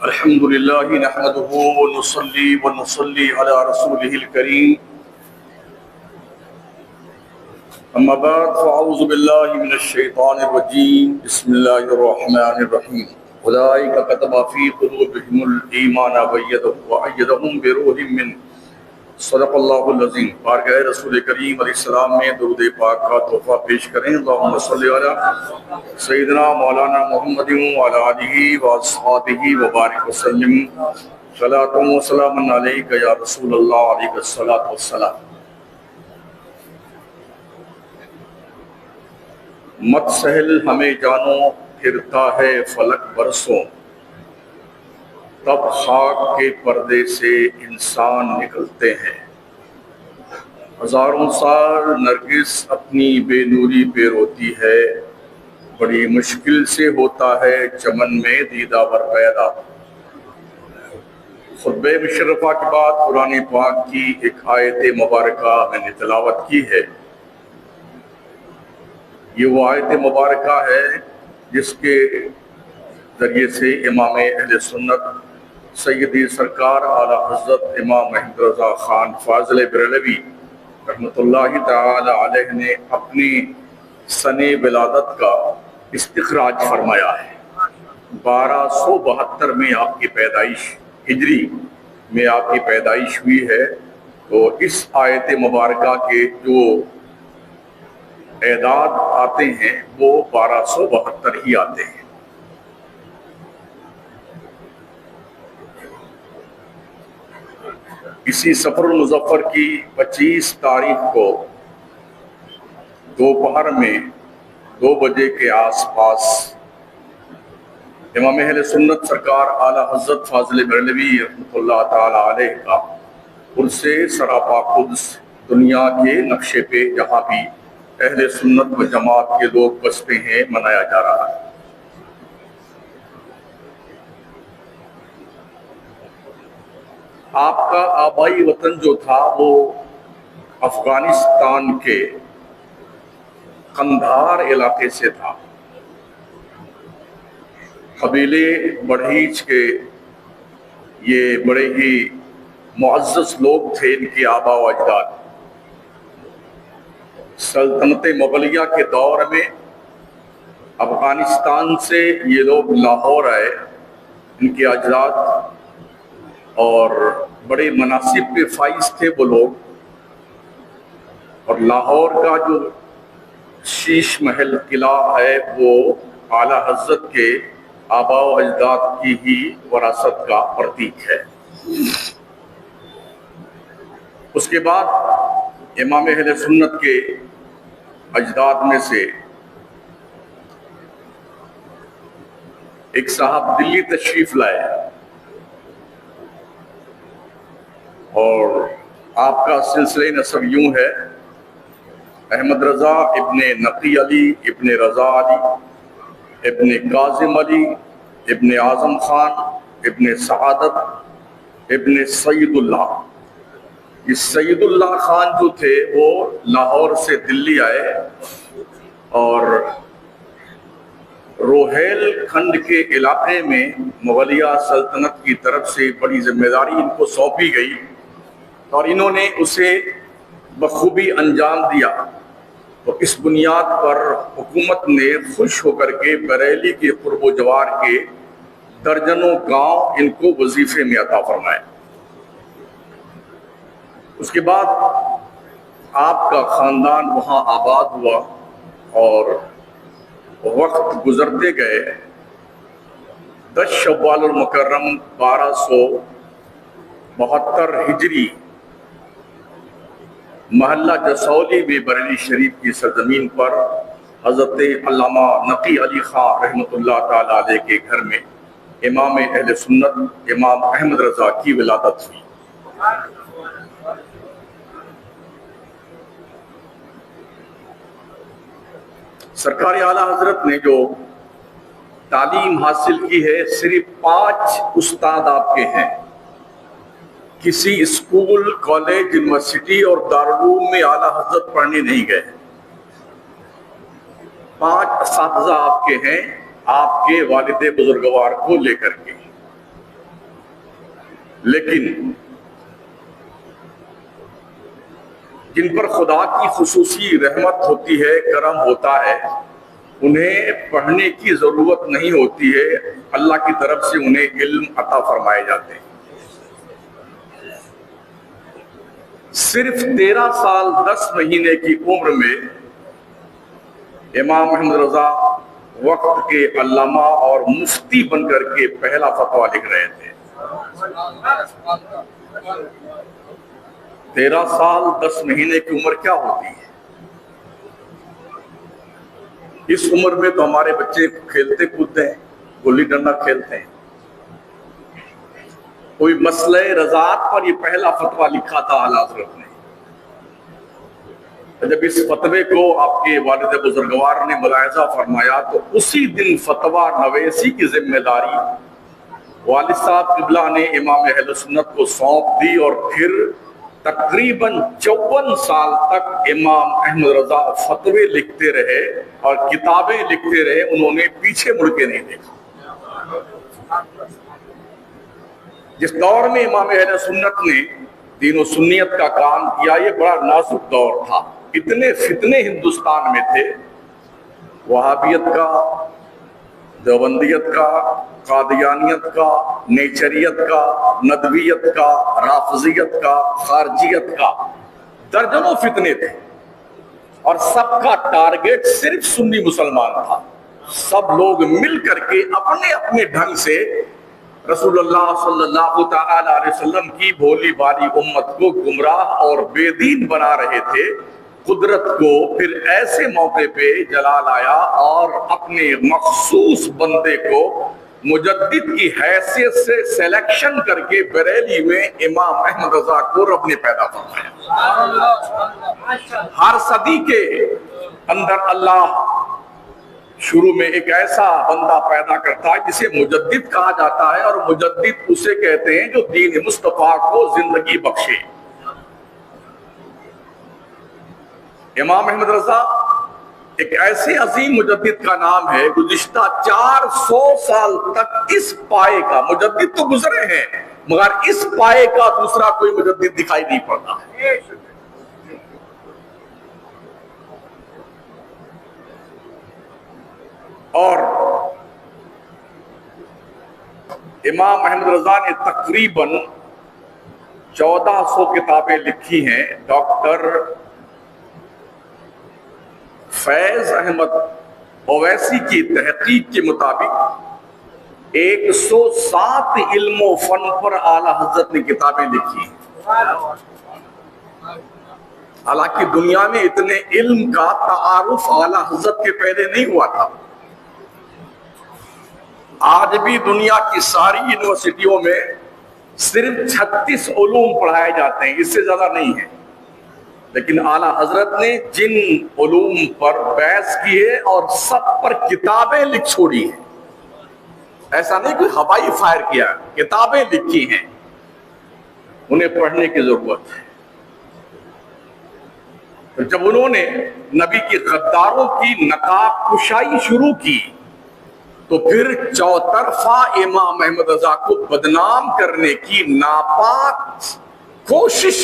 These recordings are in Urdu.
الحمد لله نحمده ونصلي على رسوله الكريم أما بعد فأعوذ بالله من الشيطان الرجيم بسم الله الرحمن الرحيم أولئك كتب في قلوبهم الإيمان وأيدهم بروح منه صدق اللہ العظیم۔ بارگاہ رسول کریم علیہ السلام میں درود پاک کا تحفہ پیش کریں۔ اللہم صلی علی سیدنا مولانا محمد وعلی آلہ واصحابہ وبارک وسلم۔ صلاۃ و سلام علیک یا رسول اللہ علیہ الصلاۃ والسلام۔ مت سہل ہمیں جانو پھرتا ہے فلک برسوں، تب خاک کے پردے سے انسان نکلتے ہیں۔ ہزاروں سال نرگس اپنی بے نوری پہ روتی ہے، بڑی مشکل سے ہوتا ہے چمن میں دیدہ ور پیدا۔ خطبہ مشرفہ کے بعد قرآن پاک کی ایک آیت مبارکہ میں نے تلاوت کی ہے۔ یہ وہ آیت مبارکہ ہے جس کے ذریعے سے امام اہل سنت سیدی سرکار اعلیٰ حضرت امام احمد رضا خان فاضل بریلوی رحمۃ اللہ تعالی علیہ نے اپنی سن ولادت کا استخراج فرمایا ہے۔ 1272 میں آپ کی پیدائش، ہجری میں آپ کی پیدائش ہوئی ہے، تو اس آیت مبارکہ کے جو اعداد آتے ہیں وہ 1272 ہی آتے ہیں۔ اسی سفر المظفر کی 25 تاریخ کو دوپہر میں 2 بجے کے آس پاس امام اہل سنت سرکار اعلیٰ حضرت فاضل بریلوی رحمۃ اللہ تعالی علیہ کا عرس سراپا قدس دنیا کے نقشے پہ جہاں بھی اہل سنت و جماعت کے لوگ بستے ہیں منایا جا رہا ہے۔ آپ کا آبائی وطن جو تھا وہ افغانستان کے قندھار علاقے سے تھا۔ قبیلے بڑھیچ کے یہ بڑے ہی معزز لوگ تھے، ان کے آبا و اجداد۔ سلطنت مغلیہ کے دور میں افغانستان سے یہ لوگ لاہور آئے، ان کے اجداد، اور بڑے مناصب پہ فائز تھے وہ لوگ، اور لاہور کا جو شیش محل قلعہ ہے وہ اعلیٰ حضرت کے آبا و اجداد کی ہی وراثت کا پرتیک ہے۔ اس کے بعد امام اہل سنت کے اجداد میں سے ایک صاحب دلی تشریف لائے، اور آپ کا سلسلہ نسب یوں ہے: احمد رضا ابن نقی علی ابن رضا علی ابن کاظم علی ابن اعظم خان ابن سعادت ابن سید اللہ۔ یہ سید اللہ خان جو تھے وہ لاہور سے دلی آئے، اور روہیل کھنڈ کے علاقے میں مغلیہ سلطنت کی طرف سے بڑی ذمہ داری ان کو سونپی گئی، اور انہوں نے اسے بخوبی انجام دیا۔ تو اس بنیاد پر حکومت نے خوش ہو کر کے بریلی کے قرب و جوار کے درجنوں گاؤں ان کو وظیفے میں عطا فرمائے۔ اس کے بعد آپ کا خاندان وہاں آباد ہوا، اور وقت گزرتے گئے 10 شوال المکرم 1272 ہجری محلہ جسولی میں بریلی شریف کی سرزمین پر حضرت علامہ نقی علی خان رحمۃ اللہ تعالی علیہ کے گھر میں امام اہل سنت امام احمد رضا کی ولادت ہوئی۔ سرکار اعلیٰ حضرت نے جو تعلیم حاصل کی ہے، صرف 5 استاد آپ کے ہیں۔ کسی اسکول، کالج، یونیورسٹی اور دارالعلوم میں اعلیٰ حضرت پڑھنے نہیں گئے۔ 5 اساتذہ آپ کے ہیں، آپ کے والد بزرگوار کو لے کر کے۔ لیکن جن پر خدا کی خصوصی رحمت ہوتی ہے، کرم ہوتا ہے، انہیں پڑھنے کی ضرورت نہیں ہوتی ہے، اللہ کی طرف سے انہیں علم عطا فرمائے جاتے ہیں۔ صرف 13 سال 10 مہینے کی عمر میں امام احمد رضا وقت کے علامہ اور مفتی بن کر کے پہلا فتویٰ لکھ رہے تھے۔ 13 سال 10 مہینے کی عمر کیا ہوتی ہے؟ اس عمر میں تو ہمارے بچے کھیلتے کودتے ہیں، گلی ڈنڈا کھیلتے ہیں۔ کوئی مسئلہ رضاعت پر یہ پہلا فتویٰ لکھا تھا اعلیٰ حضرت نے۔ جب اس فتوے کو آپ کے والد بزرگوار نے ملاحظہ فرمایا تو اسی دن فتویٰ نویسی کی ذمہ داری والد صاحب قبلہ نے امام اہل سنت کو سونپ دی، اور پھر تقریباً 54 سال تک امام احمد رضا فتوے لکھتے رہے اور کتابیں لکھتے رہے، انہوں نے پیچھے مڑ کے نہیں دیکھا۔ جس دور میں امام اہل سنت نے دین و سنیت کا کام کیا، یہ بڑا نازک دور تھا۔ اتنے فتنے ہندوستان میں تھے، وہابیت کا، دیوبندیت کا، قادیانیت کا، نیچریت کا، ندویت کا، رافضیت کا، خارجیت کا، درجنوں فتنے تھے، اور سب کا ٹارگٹ صرف سنی مسلمان تھا۔ سب لوگ مل کر کے اپنے اپنے ڈھنگ سے رسول اللہ صلی اللہ تعالی علیہ وسلم کی بھولی بھالی امت کو گمراہ اور بے دین بنا رہے تھے۔ قدرت کو پھر ایسے موقع پہ جلال آیا اور اپنے مخصوص بندے کو مجدد کی حیثیت سے سلیکشن کر کے بریلی میں امام احمد رضا کو رب نے پیدا فرمایا۔ ہر صدی کے اندر اللہ شروع میں ایک ایسا بندہ پیدا کرتا ہے جسے مجدد کہا جاتا ہے، اور مجدد اسے کہتے ہیں جو دین مصطفیٰ کو زندگی بخشے۔ امام احمد رضا ایک ایسے عظیم مجدد کا نام ہے، گزشتہ 400 سال تک اس پائے کا، مجدد تو گزرے ہیں مگر اس پائے کا دوسرا کوئی مجدد دکھائی نہیں پڑتا۔ اور امام احمد رضا نے تقریباً 1400 کتابیں لکھی ہیں۔ ڈاکٹر فیض احمد اویسی کی تحقیق کے مطابق 107 علم و فن پر اعلیٰ حضرت نے کتابیں لکھی ہیں۔ حالانکہ دنیا میں اتنے علم کا تعارف اعلیٰ حضرت کے پہلے نہیں ہوا تھا۔ آج بھی دنیا کی ساری یونیورسٹیوں میں صرف 36 علوم پڑھائے جاتے ہیں، اس سے زیادہ نہیں ہے، لیکن اعلیٰ حضرت نے جن علوم پر بحث کی ہے اور سب پر کتابیں لکھ چھوڑی ہیں، ایسا نہیں کوئی ہوائی فائر کیا، کتابیں لکھی ہیں، انہیں پڑھنے کی ضرورت ہے۔ جب انہوں نے نبی کی غداروں کی نقاب کشائی شروع کی تو پھر چوطرفہ امام احمد رضا کو بدنام کرنے کی ناپاک کوشش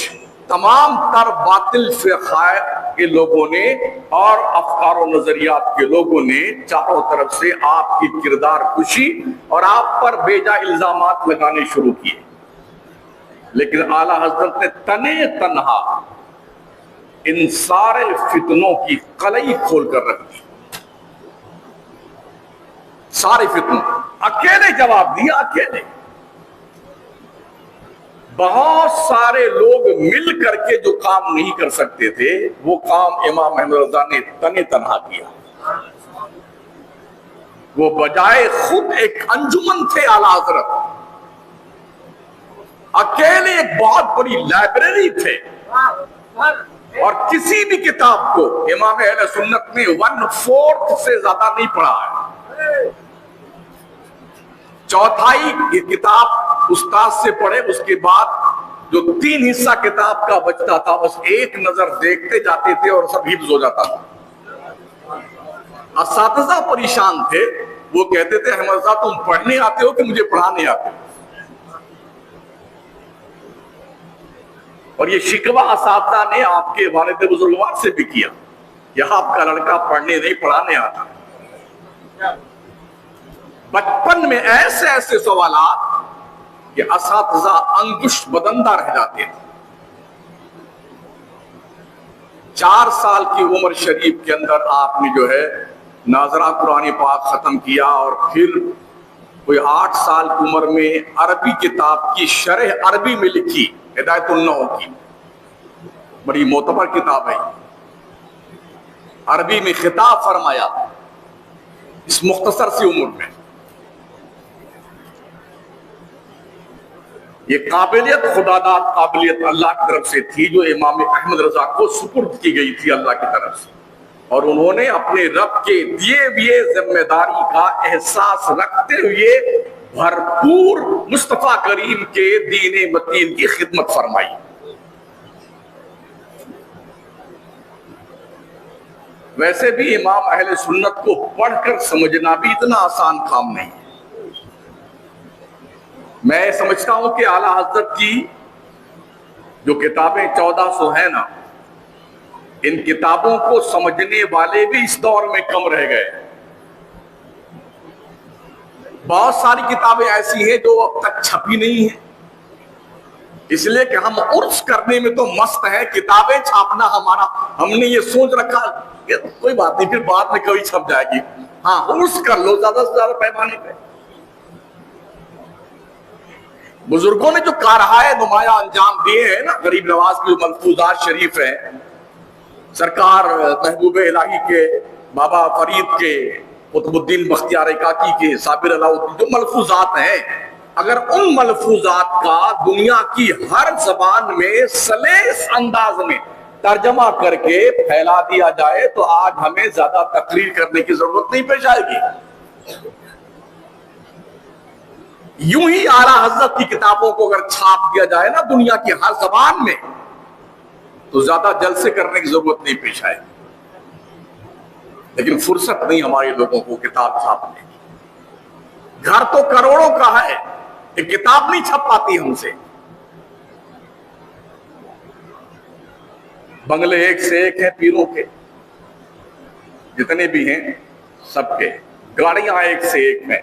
تمام تر باطل فرقہ کے لوگوں نے اور افکار و نظریات کے لوگوں نے چاروں طرف سے آپ کی کردار کشی اور آپ پر بیجا الزامات لگانے شروع کیے، لیکن اعلیٰ حضرت نے تنے تنہا ان سارے فتنوں کی قلعی کھول کر رکھ دی۔ سارے فتنوں اکیلے جواب دیا، اکیلے۔ بہت سارے لوگ مل کر کے جو کام نہیں کر سکتے تھے وہ کام امام احمد رضا نے تنے تنہا کیا۔ وہ بجائے خود ایک انجمن تھے اعلیٰ حضرت، اکیلے ایک بہت بڑی لائبریری تھے، اور کسی بھی کتاب کو امام اہل سنت نے 1/4 سے زیادہ نہیں پڑھا ہے۔ چوتھائی کی کتاب استاد سے پڑھے، اس کے بعد جو 3 حصہ کتاب کا بچتا تھا بس ایک نظر دیکھتے جاتے تھے اور سب حفظ ہو جاتا تھا۔ اساتذہ پریشان تھے، وہ کہتے تھے احمد صاحب تم پڑھنے آتے ہو کہ مجھے پڑھانے آتے ہو؟ اور یہ شکوہ اساتذہ نے آپ کے والد بزرگوار سے بھی کیا، یہاں آپ کا لڑکا پڑھنے نہیں پڑھانے آتا۔ بچپن میں ایسے ایسے سوالات کہ اساتذہ انگشت بدندہ رہ جاتے تھے۔ 4 سال کی عمر شریف کے اندر آپ نے جو ہے ناظرہ قرآن پاک ختم کیا، اور پھر کوئی 8 سال کی عمر میں عربی کتاب کی شرح عربی میں لکھی، ہدایت النحو کی، بڑی معتبر کتاب ہے، عربی میں خطاب فرمایا اس مختصر سی عمر میں۔ یہ قابلیت خدا داد قابلیت اللہ کی طرف سے تھی، جو امام احمد رضا کو سپرد کی گئی تھی اللہ کی طرف سے، اور انہوں نے اپنے رب کے دیے ہوئے ذمہ داری کا احساس رکھتے ہوئے بھرپور مصطفیٰ کریم کے دین متین کی خدمت فرمائی۔ ویسے بھی امام اہل سنت کو پڑھ کر سمجھنا بھی اتنا آسان کام نہیں ہے۔ میں سمجھتا ہوں کہ اعلیٰ حضرت کی جو کتابیں 1400 ہیں نا، ان کتابوں کو سمجھنے والے بھی اس دور میں کم رہ گئے۔ بہت ساری کتابیں ایسی ہیں جو اب تک چھپی نہیں ہیں، اس لیے کہ ہم عرض کرنے میں تو مست ہیں، کتابیں چھاپنا ہمارا، ہم نے یہ سوچ رکھا کہ کوئی بات نہیں، پھر بعد میں کبھی چھپ جائے گی، ہاں عرض کر لو زیادہ سے زیادہ پیمانے پہ۔ بزرگوں نے جو کارہائے نمایاں انجام دیے ہیں نا، غریب نواز کے جو ملفوظات شریف ہیں، سرکار محبوب الہی کے، بابا فرید کے، قطب الدین بختیار کاکی کے، صابر علاؤدین، جو ملفوظات ہیں، اگر ان ملفوظات کا دنیا کی ہر زبان میں سلیس انداز میں ترجمہ کر کے پھیلا دیا جائے تو آج ہمیں زیادہ تقریر کرنے کی ضرورت نہیں پیش آئے گی۔ یوں ہی اعلیٰ حضرت کی کتابوں کو اگر چھاپ دیا جائے نا دنیا کی ہر زبان میں تو زیادہ جلسے کرنے کی ضرورت نہیں پیش آئے گی، لیکن فرصت نہیں ہمارے لوگوں کو کتاب چھاپنے کی۔ گھر تو کروڑوں کا ہے، ایک کتاب نہیں چھپ پاتی ہم سے۔ بنگلے ایک سے ایک ہیں پیروں کے، جتنے بھی ہیں سب کے، گاڑیاں ایک سے ایک ہیں،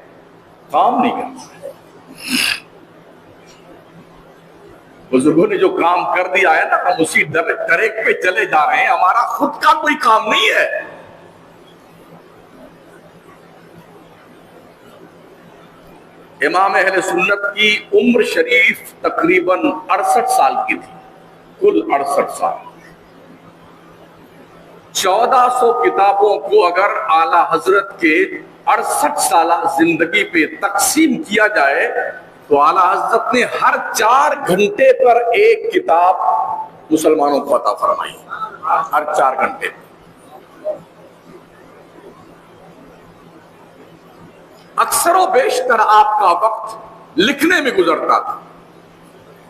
کام نہیں کرتا۔ بزرگوں نے جو کام کر دیا ہے نا، ہم اسی ٹریک پہ چلے جا رہے ہیں، ہمارا خود کا کوئی کام نہیں ہے۔ امام اہل سنت کی عمر شریف تقریباً 68 سال کی تھی، کل 68 سال۔ 1400 کتابوں کو اگر اعلیٰ حضرت کے 68 سالہ زندگی پہ تقسیم کیا جائے تو اعلیٰ حضرت نے ہر 4 گھنٹے پر ایک کتاب مسلمانوں کو عطا فرمائی، ہر 4 گھنٹے۔ اکثر و بیشتر آپ کا وقت لکھنے میں گزرتا تھا،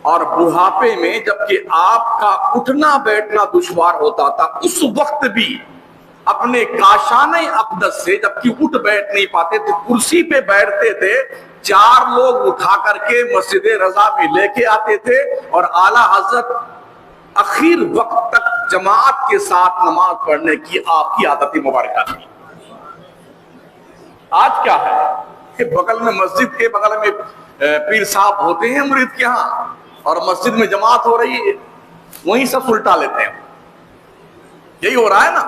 اور بڑھاپے میں جبکہ آپ کا اٹھنا بیٹھنا دشوار ہوتا تھا، اس وقت بھی اپنے کاشانِ اقدس سے جبکہ اٹھ بیٹھ نہیں پاتے تو کرسی پہ بیٹھتے تھے، 4 لوگ اٹھا کر کے مسجد رضا میں لے کے آتے تھے، اور اعلیٰ حضرت اخیر وقت تک جماعت کے ساتھ نماز پڑھنے کی آپ کی عادت مبارکہ تھی۔ آج کیا ہے کہ بغل میں مسجد کے بغل میں پیر صاحب ہوتے ہیں مرید کے ہاں، اور مسجد میں جماعت ہو رہی ہے، وہیں سب سلٹا لیتے ہیں۔ یہی ہو رہا ہے نا۔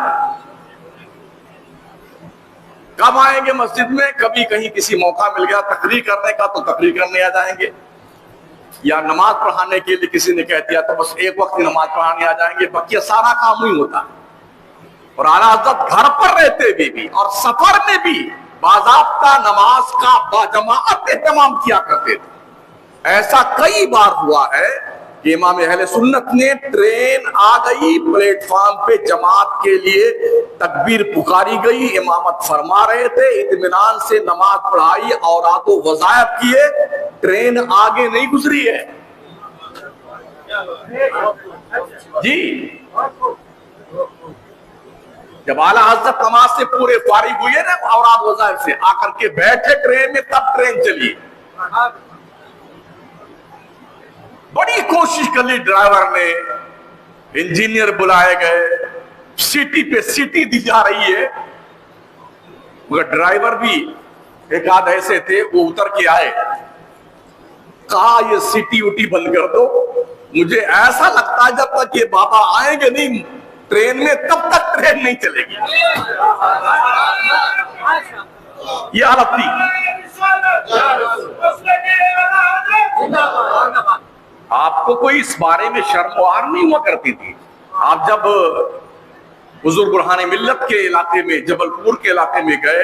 کب آئیں گے مسجد میں؟ کبھی کہیں کسی موقع مل گیا تقریر کرنے کا تو تقریر کرنے آ جائیں گے، یا نماز پڑھانے کے لیے کسی نے کہہ دیا تو بس ایک وقت ہی نماز پڑھانے آ جائیں گے، باقی سارا کام ہی ہوتا ہے۔ اور اعلیٰ حضرت گھر پر رہتے بھی اور سفر میں بھی باضابطہ نماز کا باجماعت اہتمام کیا کرتے تھے۔ ایسا کئی بار ہوا ہے کہ امام اہل سنت نے ٹرین آ گئی، پلیٹ فارم پہ جماعت کے لیے تکبیر پکاری گئی، امامت فرما رہے تھے، اطمینان سے نماز پڑھائی، اوراد و وظائف کیے، ٹرین آگے نہیں گزری ہے جی۔ جب اعلیٰ حضرت نماز سے پورے فارغ ہوئے نا اوراد وظائف سے، آ کر کے بیٹھے ٹرین میں، تب ٹرین چلی۔ بڑی کوشش کر لی ڈرائیور نے، انجینئر بلائے گئے، سیٹی پہ سیٹی دی جا رہی ہے، مگر ڈرائیور بھی ایک آدھ ایسے تھے وہ اتر کے آئے، کہا یہ سیٹی وٹی بند کر دو، مجھے ایسا لگتا ہے جب تک یہ بابا آئیں گے نہیں ٹرین میں تب تک ٹرین نہیں چلے گی۔ یہ حالت تھی۔ آپ کو کوئی اس بارے میں شرم و عار نہیں ہوا کرتی تھی؟ آپ جب حضور برہان ملت کے علاقے میں، جبل پور کے علاقے میں گئے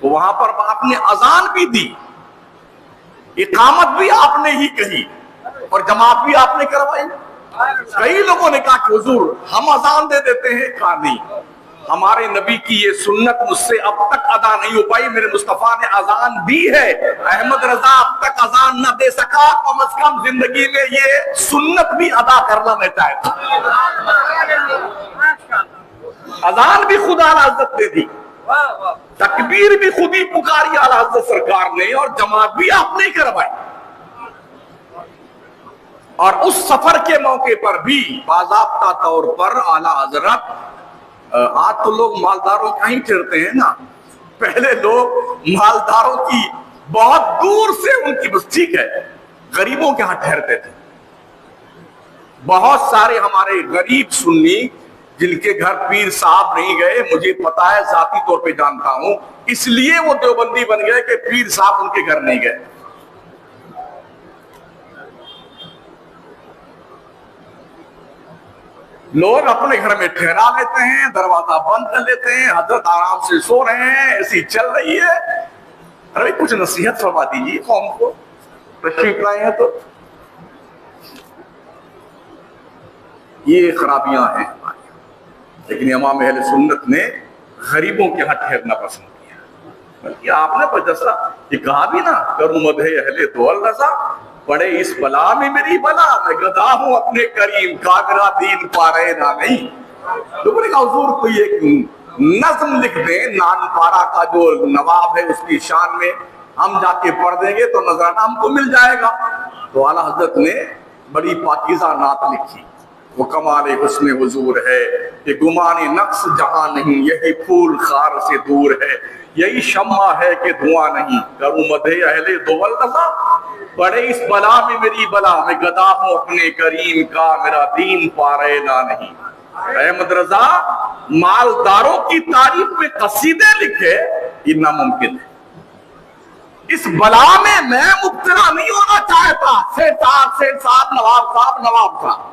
تو وہاں پر آپ نے اذان بھی دی، اقامت بھی آپ نے ہی کہی اور جماعت بھی آپ نے کروائی۔ کئی لوگوں نے کہا کہ حضور ہم اذان دے دیتے ہیں، کہا نہیں، ہمارے نبی کی یہ سنت مجھ سے اب تک ادا نہیں ہو پائی، میرے مصطفیٰ نے اذان دی ہے، احمد رضا اب تک اذان نہ دے سکا، کم از کم زندگی میں یہ سنت بھی ادا کرنا میں چاہتا ہوں۔ اذان بھی خدا اعلی حضرت نے دی، تکبیر بھی خود ہی پکاری اعلی حضرت سرکار نے، اور جماعت بھی آپ نے کروائی۔ اور اس سفر کے موقع پر بھی باضابطہ طور پر اعلی حضرت، آج تو لوگ مالداروں کا ہی ٹھہرتے ہیں نا، پہلے لوگ مالداروں کی بہت دور سے ان کی بس ٹھیک ہے غریبوں کے ہاں ٹھہرتے تھے۔ بہت سارے ہمارے غریب سنی جن کے گھر پیر صاحب نہیں گئے، مجھے پتا ہے، ذاتی طور پہ جانتا ہوں، اس لیے وہ دیوبندی بن گئے کہ پیر صاحب ان کے گھر نہیں گئے۔ لوگ اپنے گھر میں ٹھہرا لیتے ہیں، دروازہ بند کر لیتے ہیں، حضرت آرام سے سو رہے ہیں، ایسی چل رہی ہے۔ ارے کچھ نصیحت فرما دیجیے قوم کو، تشریف لائے ہیں تو۔ یہ خرابیاں ہیں ہماری، لیکن امام اہل سنت نے غریبوں کے ہاں ٹھہرنا پسند کیا، بلکہ آپ نے جیسا یہ کہا بھی نا، کروں مدح اہل دول رضا، پڑے اس بلا میں میری بلا، میں گدا ہوں اپنے کریم کا، میرا دین پارے نہ نہیں۔ لوگوں نے کہا حضور کوئی ایک نظم لکھ دیں، نان پارا کا جو نواب ہے اس کی شان میں، ہم جا کے پڑھ دیں گے تو نذرانہ ہم کو مل جائے گا۔ تو اعلیٰ حضرت نے بڑی پاکیزہ نعت لکھی، وہ کمال حسن حضور ہے کہ گمان نقص جہاں نہیں، یہی پھول خار سے دور ہے، یہی شمع ہے کہ دھواں نہیں، کروں مدح اہل دول رضا، پڑے اس بلا میں میری بلا، میں گدا ہوں اپنے کریم کا، میرا دین پارے نہ نہیں۔ احمد رضا مالداروں کی تعریف میں قصیدے لکھے، یہ ناممکن ہے۔ اس بلا میں میں مبتلا نہیں ہونا چاہتا، سیٹ صاحب نواب صاحب،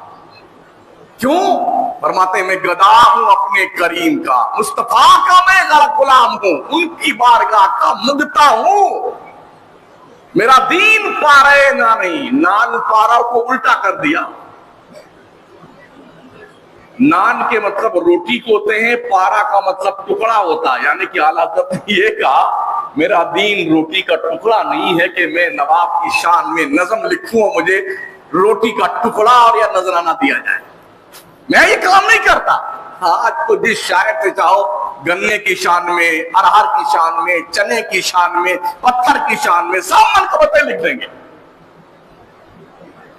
کیوں؟ فرماتے ہیں میں گدا ہوں اپنے کریم کا، مصطفیٰ کا میں غلام ہوں، ان کی بارگاہ کا مدتا ہوں، میرا دین پارے نہ نہیں۔ نان پارا کو الٹا کر دیا، نان کے مطلب روٹی کو ہوتے ہیں، پارا کا مطلب ٹکڑا ہوتا ہے، یعنی کہ اعلیٰ حضرت نے یہ کہا میرا دین روٹی کا ٹکڑا نہیں ہے کہ میں نواب کی شان میں نظم لکھوں اور مجھے روٹی کا ٹکڑا اور یا نذرانہ دیا جائے، میں یہ کام نہیں کرتا۔ آج تو جس شاعر سے چاہو گنے کی شان میں، ارہر کی شان میں، چنے کی شان میں، پتھر کی شان میں سب منقبتیں لکھ دیں گے،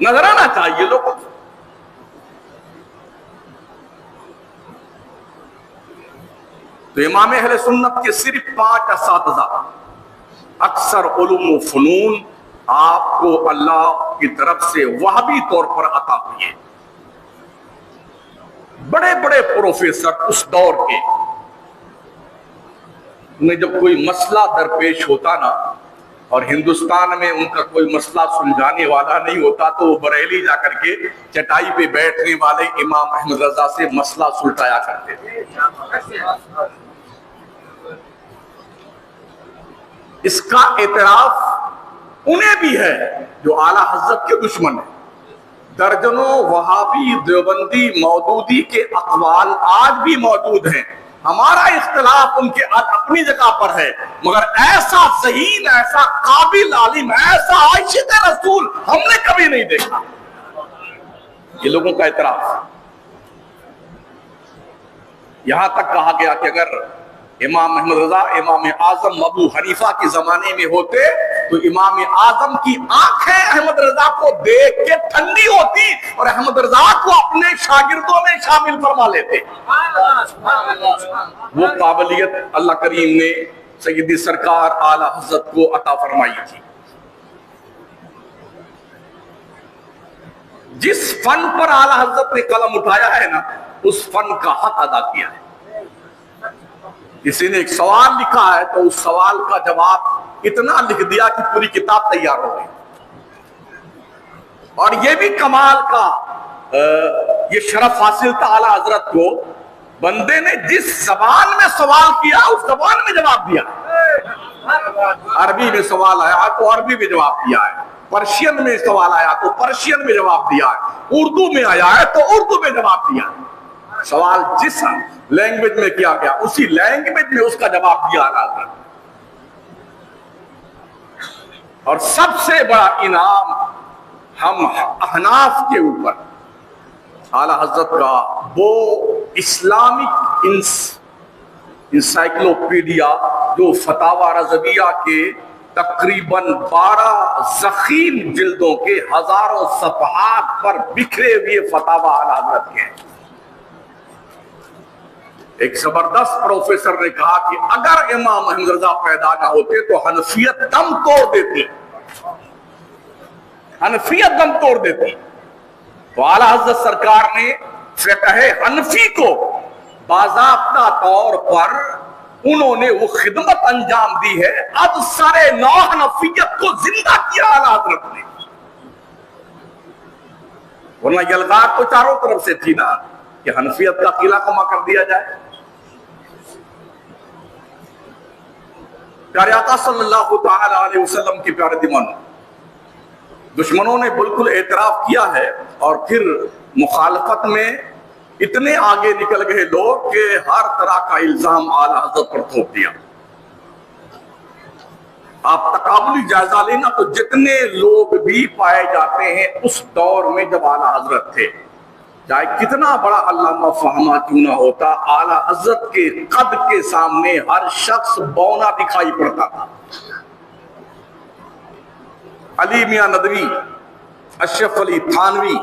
نذرانہ چاہیے لوگوں کو۔ تو امام اہل سنت کے صرف 5 اساتذہ اکثر علوم و فنون آپ کو اللہ کی طرف سے وہابی طور پر عطا ہوئے، بڑے بڑے پروفیسر اس دور کے، انہیں جب کوئی مسئلہ درپیش ہوتا نا، اور ہندوستان میں ان کا کوئی مسئلہ سلجھانے والا نہیں ہوتا، تو وہ بریلی جا کر کے چٹائی پہ بیٹھنے والے امام احمد رضا سے مسئلہ سلجھایا کرتے تھے۔ اس کا اعتراف انہیں بھی ہے جو اعلیٰ حضرت کے دشمن ہیں۔ درجنوں وہابی، دیوبندی، مودودی کے اقوال آج بھی موجود ہیں، ہمارا اختلاف ان کے اپنی جگہ پر ہے، مگر ایسا ذہین، ایسا قابل عالم، ایسا عاشق رسول ہم نے کبھی نہیں دیکھا۔ یہ لوگوں کا اعتراف، یہاں تک کہا گیا کہ اگر امام احمد رضا امام اعظم ابو حنیفہ کے زمانے میں ہوتے تو امام اعظم کی آنکھیں احمد رضا کو دیکھ کے ٹھنڈی ہوتی اور احمد رضا کو اپنے شاگردوں میں شامل فرما لیتے. وہ قابلیت اللہ کریم نے سیدی سرکار اعلی حضرت کو عطا فرمائی تھی. جس فن پر اعلی حضرت نے قلم اٹھایا ہے نا اس فن کا حق ادا کیا ہے. کسی نے ایک سوال لکھا ہے تو اس سوال کا جواب اتنا لکھ دیا کہ پوری کتاب تیار ہو گئی. اور یہ بھی کمال کا یہ شرف حاصل تھا اعلی حضرت کو، بندے نے جس زبان میں سوال کیا اس زبان میں جواب دیا. عربی میں سوال آیا تو عربی میں جواب دیا ہے، پرشین میں سوال آیا تو پرشین میں جواب دیا ہے، اردو میں آیا ہے تو اردو میں جواب دیا ہے. سوال جس لینگویج میں کیا گیا اسی لینگویج میں اس کا جواب دیا حضرت. اور سب سے بڑا انعام ہم احناف کے اوپر اعلی حضرت کا وہ اسلامک انسائکلوپیڈیا جو فتاوی رضویہ کے تقریباً 12 ضخیم جلدوں کے ہزاروں صفحات پر بکھرے ہوئے فتاوی اعلی حضرت کے. ایک زبردست پروفیسر نے کہا کہ اگر امام احمد رضا پیدا نہ ہوتے تو حنفیت دم توڑ دیتی، حنفیت دم توڑ دیتی. تو اعلی حضرت سرکار نے فقہ حنفی کو باضابطہ طور پر انہوں نے وہ خدمت انجام دی ہے. اب سارے نو حنفیت کو زندہ کیا اعلی حضرت نے، ورنہ یہ الغار تو چاروں طرف سے تھی نا کہ حنفیت کا قلعہ کما کر دیا جائے. پیارے آقا صلی اللہ تعالی علیہ وسلم کی پیارے دیوانوں، دشمنوں نے بالکل اعتراف کیا ہے اور پھر مخالفت میں اتنے آگے نکل گئے لوگ کہ ہر طرح کا الزام اعلی حضرت پر تھوپ دیا. آپ تقابلی جائزہ لینا تو جتنے لوگ بھی پائے جاتے ہیں اس دور میں جب اعلی حضرت تھے، چاہے کتنا بڑا علامہ فہمہ کیوں نہ ہوتا، اعلی حضرت کے قد کے سامنے ہر شخص بونا دکھائی پڑتا تھا. علی میاں ندوی، اشرف علی تھانوی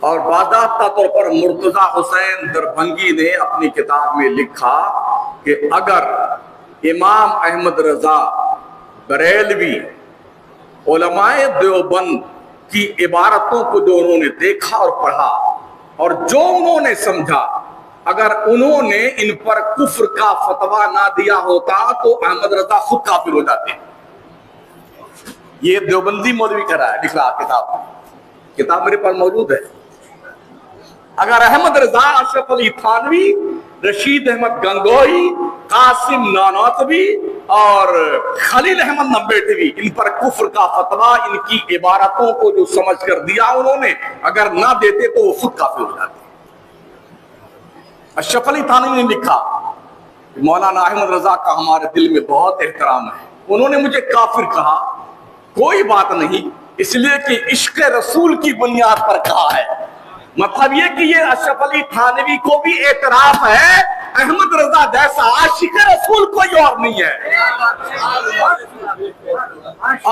اور باضابطہ طور پر مرتضی حسین دربھنگی نے اپنی کتاب میں لکھا کہ اگر امام احمد رضا بریلوی علماء دیوبند کی عبارتوں کو جو انہوں نے دیکھا اور پڑھا اور جو انہوں نے سمجھا، اگر انہوں نے ان پر کفر کا فتویٰ نہ دیا ہوتا تو احمد رضا خود کافر ہو جاتے. یہ دیوبندی مولوی کر رہا ہے، لکھ رہا کتاب میرے پاس موجود ہے. اگر احمد رضا، اشرف علی تھانوی، رشید احمد گنگوئی، قاسم نانوتوی اور خلیل احمد نمبیٹوی ان پر کفر کا فتویٰ ان کی عبارتوں کو جو سمجھ کر دیا انہوں نے، اگر نہ دیتے تو وہ خود کافر ہو جاتے. اشرف علی تھانوی نے لکھا مولانا احمد رضا کا ہمارے دل میں بہت احترام ہے، انہوں نے مجھے کافر کہا، کوئی بات نہیں، اس لیے کہ عشق رسول کی بنیاد پر کہا ہے. مطلب یہ کہ یہ اشرف علی تھانوی کو بھی اعتراف ہے احمد رضا جیسا عاشق رسول کوئی اور نہیں ہے.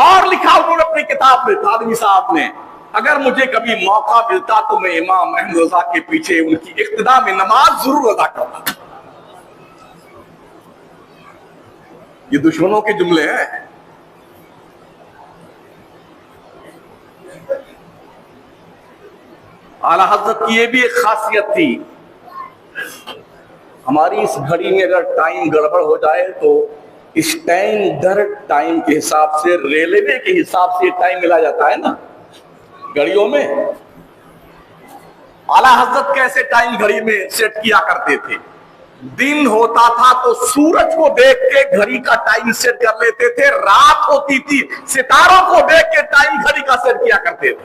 اور لکھا انہوں نے اپنی کتاب میں تھانوی صاحب نے، اگر مجھے کبھی موقع ملتا تو میں امام احمد رضا کے پیچھے ان کی اقتداء میں نماز ضرور ادا کرتا. یہ دشمنوں کے جملے ہیں. اعلی حضرت کی یہ بھی ایک خاصیت تھی، ہماری اس گھڑی میں اگر ٹائم گڑبڑ ہو جائے تو اسٹینڈرڈ ٹائم کے حساب سے، ریلوے کے حساب سے ٹائم ملا جاتا ہے نا گھڑیوں میں. اعلی حضرت کیسے ٹائم گھڑی میں سیٹ کیا کرتے تھے؟ دن ہوتا تھا تو سورج کو دیکھ کے گھڑی کا ٹائم سیٹ کر لیتے تھے، رات ہوتی تھی ستاروں کو دیکھ کے ٹائم گھڑی کا سیٹ کیا کرتے تھے.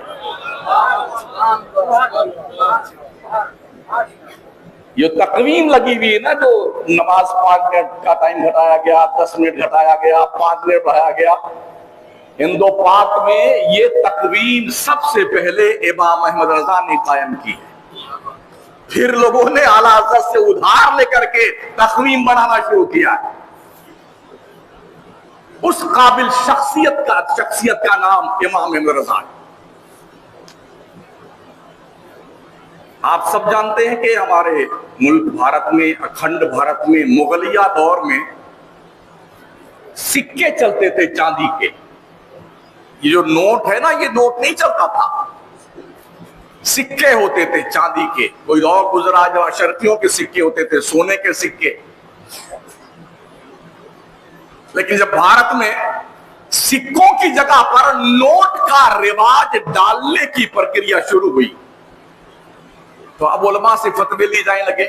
یہ تقویم لگی ہوئی ہے نا، جو نماز 5 منٹ کا ٹائم گھٹایا گیا، 10 منٹ گھٹایا گیا، 5 منٹ بڑھایا گیا. ہندو پاک میں یہ تقویم سب سے پہلے امام احمد رضا نے قائم کی ہے. پھر لوگوں نے اعلیٰ حضرت سے ادھار لے کر کے تخمین بنانا شروع کیا. اس قابل شخصیت کا نام امام احمد رضا ہے. آپ سب جانتے ہیں کہ ہمارے ملک بھارت میں، اکھنڈ بھارت میں، مغلیہ دور میں سکے چلتے تھے چاندی کے. یہ جو نوٹ ہے نا، یہ نوٹ نہیں چلتا تھا، سکے ہوتے تھے چاندی کے. کوئی دور گزرا جو اشرفیوں کے سکے ہوتے تھے، سونے کے سکے. لیکن جب بھارت میں سکوں کی جگہ پر نوٹ کا رواج ڈالنے کی پرکریا شروع ہوئی تو اب علماء سے فتوے لی جانے لگے.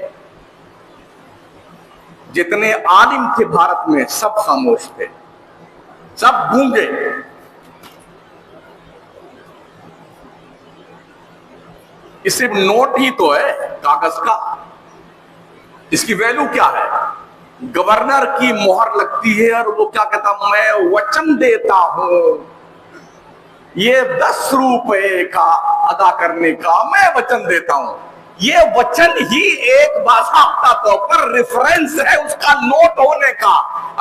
جتنے عالم تھے بھارت میں سب خاموش تھے، سب گونگے. یہ صرف نوٹ ہی تو ہے کاغذ کا، اس کی ویلیو کیا ہے؟ گورنر کی مہر لگتی ہے اور وہ کیا کہتا، میں وچن دیتا ہوں یہ 10 روپے کا ادا کرنے کا میں وچن دیتا ہوں. یہ وچن ہی ایک باضابطہ طور پر ریفرنس ہے اس کا نوٹ ہونے کا.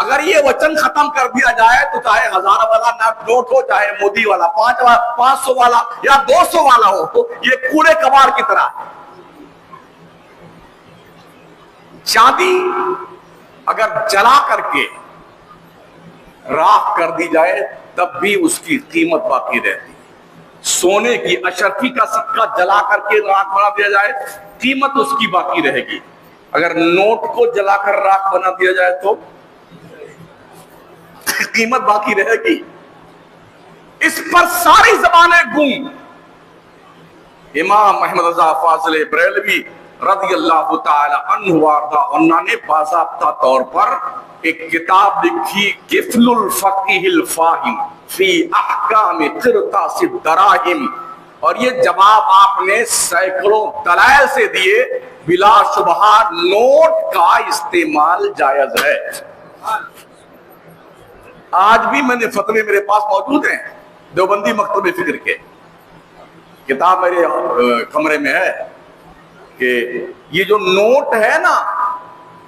اگر یہ وچن ختم کر دیا جائے تو چاہے 1000 والا نوٹ ہو، چاہے مودی والا 500 والا یا 200 والا ہو، تو یہ کوڑے کباڑ کی طرح ہے. چاندی اگر جلا کر کے راکھ کر دی جائے تب بھی اس کی قیمت باقی رہتی. سونے کی اشرفی کا سکہ جلا کر کے راکھ بنا دیا جائے قیمت اس کی باقی رہے گی. اگر نوٹ کو جلا کر راکھ بنا دیا جائے تو قیمت باقی رہے گی. اس پر ساری زبانیں گونگ. امام احمد رضا فاضل بریلوی رضی اللہ تعالی عنہ وارضہ عنہ نے باضابطہ طور پر ایک کتاب لکھی، قفل الفقیہ الفاہم فی احکام قرطاس الدراہم. اور یہ جواب آپ نے سینکڑوں دلائل سے دیے. بلا شبہ نوٹ کا استعمال جائز ہے. آج بھی میں نے فتوے میرے پاس موجود ہیں دیوبندی مکتب فکر کے. کتاب میرے کمرے میں ہے کہ یہ جو نوٹ ہے نا،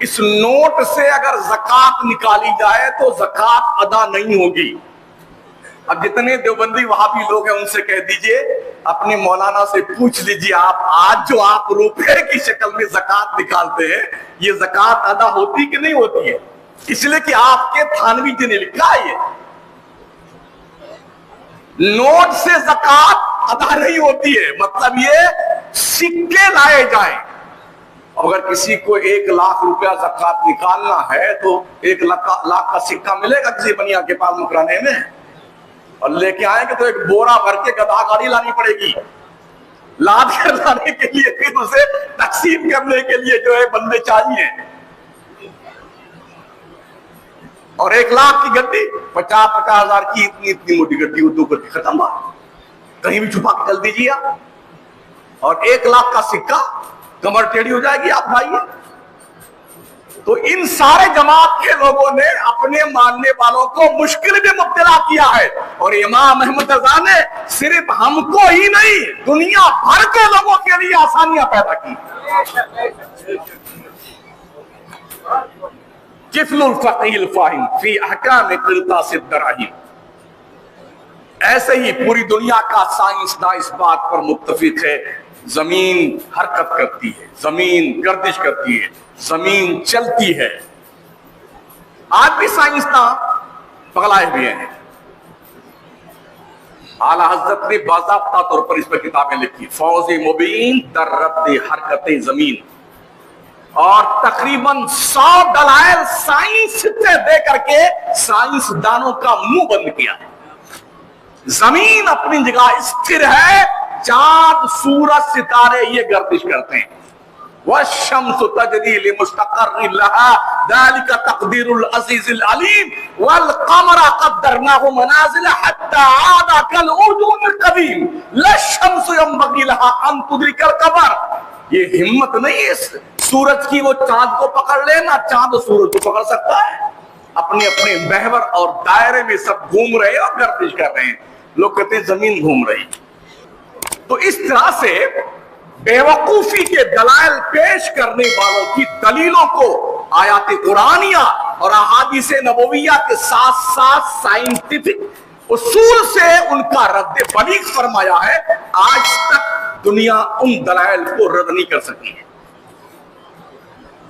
اس نوٹ سے اگر زکوٰۃ نکالی جائے تو زکوٰۃ ادا نہیں ہوگی. اب جتنے دیوبندی وہابی لوگ ہیں ان سے کہہ دیجئے، اپنے مولانا سے پوچھ لیجئے، آپ آج جو آپ روپے کی شکل میں زکوٰۃ نکالتے ہیں یہ زکوٰۃ ادا ہوتی کہ نہیں ہوتی ہے؟ اس لیے کہ آپ کے تھانوی جی نے لکھا ہے یہ نوٹ سے زکوٰۃ ادا نہیں ہوتی ہے. مطلب یہ سکے لائے جائیں. اگر کسی کو 1 لاکھ روپیہ زکوٰۃ نکالنا ہے تو 1 لاکھ کا سکہ ملے گا کسی بنیا کے پاس مکرانے میں، اور لے کے آئیں گے تو ایک بورا بھر کے گدھا گاڑی لانی پڑے گی. لاد کر لانے کے لیے پھر اسے تقسیم کرنے کے لیے جو ہے بندے چاہیے. اور 1 لاکھ کی گڈی 50 ہزار کی اتنی موٹی گڈی اردو کر کے ختم بات. کہیں بھی چھپا کے چل دیجیے آپ، اور 1 لاکھ کا سکہ کمر ٹیڑھی ہو جائے گی آپ بھائیے. تو ان سارے جماعت کے لوگوں نے اپنے ماننے والوں کو مشکل میں مبتلا کیا ہے. اور امام احمد رضا نے صرف ہم کو ہی نہیں دنیا بھر کے لوگوں کے لیے آسانیاں پیدا کی. قفل الفقیہ الفاہم فی احکام قرطاس الدراہم. ایسے ہی پوری دنیا کا سائنسداں اس بات پر متفق ہے، زمین حرکت کرتی ہے، زمین گردش کرتی ہے، زمین چلتی ہے. آج بھی سائنسداں پگلائے ہوئے ہیں. اعلیٰ حضرت نے باضابطہ طور پر اس پر کتابیں لکھی، فوز مبین در رد حرکت زمین، اور تقریباً 100 دلائل سائنس سے دے کر کے سائنسدانوں کا منہ بند کیا. زمین اپنی جگہ استھر ہے، چاند سورج ستارے یہ گردش کرتے ہیں. والشمس تجری لمستقر لها ذلك تقدير العزيز العليم والقمر قدرناه منازل حتى عاد كالعرجون القديم لا الشمس ينبغي لها ان تدرك القمر. یہ ہمت نہیں ہے سورج کی وہ چاند کو پکڑ لے، نہ چاند سورج کو پکڑ سکتا ہے. اپنے اپنے محور اور دائرے میں سب گھوم رہے ہیں اور گردش کر رہے ہیں. لوگ کہتے ہیں زمین گھوم رہی. تو اس طرح سے بیوقوفی کے دلائل پیش کرنے والوں کی دلیلوں کو آیات قرآنیہ اور احادیث نبویہ کے ساتھ ساتھ سائنٹیفک اصول سے ان کا رد بلیغ فرمایا ہے. آج تک دنیا ان دلائل کو رد نہیں کر سکی ہے.